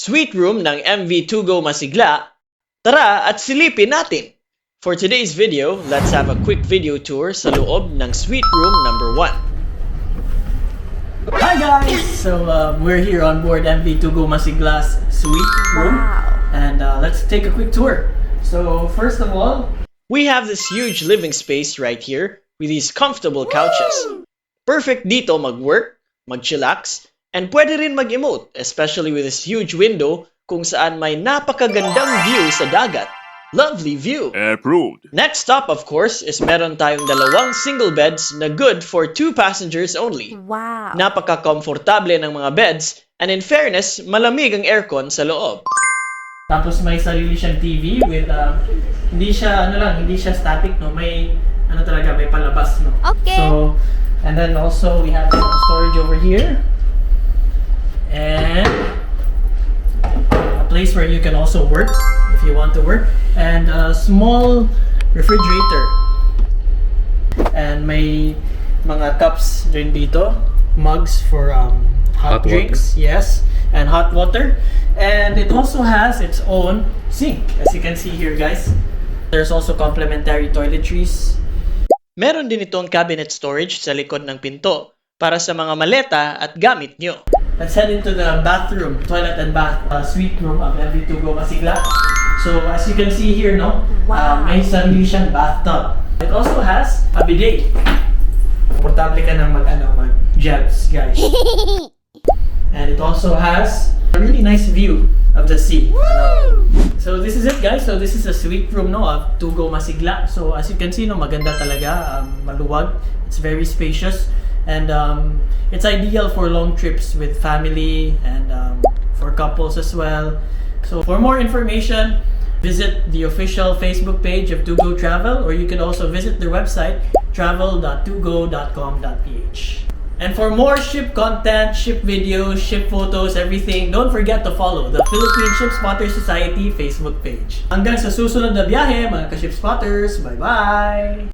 Suite room ng MV2Go Masigla, tara at silipin natin! For today's video, let's have a quick video tour sa loob ng Suite room number 1. Hi guys! So we're here on board MV2Go Masigla's suite room. And let's take a quick tour. So first of all, we have this huge living space right here with these comfortable couches. Perfect dito mag-work, mag-chillax, and pwede rin mag-emote, especially with this huge window kung saan may napakagandang view sa dagat. Lovely view! Approved. Next stop, of course, is meron tayong dalawang single beds na good for 2 passengers only. Wow! Napaka-komportable ng mga beds, and in fairness, malamig ang aircon sa loob. tapos may sarili siyang TV with hindi siya static, no, may talaga, may palabas, no. Okay. So and then also we have some storage over here and a place where you can also work if you want to work, and a small refrigerator, and may mga cups din dito, mugs for hot drinks, yes, and hot water. And it also has its own sink, as you can see here, guys. There's also complimentary toiletries. Meron din itong cabinet storage sa likod ng pinto para sa mga maleta at gamit nyo. Let's head into the bathroom, toilet and bath suite room of MV2Go Masigla. So as you can see here, no, Wow. may sarili siyang bathtub. It also has a bidet. Komportable ka ng mag-jabs, guys. And it also has a really nice view of the sea. So this is it, guys. So this is a suite room, no, of 2Go Masigla. So as you can see, no, maganda talaga, maluwag. It's very spacious, and it's ideal for long trips with family and for couples as well. So for more information, visit the official Facebook page of 2Go Travel, or you can also visit their website, travel.2go.com.ph. And for more ship content, ship videos, ship photos, everything, don't forget to follow the Philippine Ship Spotters Society Facebook page. Hanggang sa susunod na biyahe, mga ka-ship spotters. Bye-bye!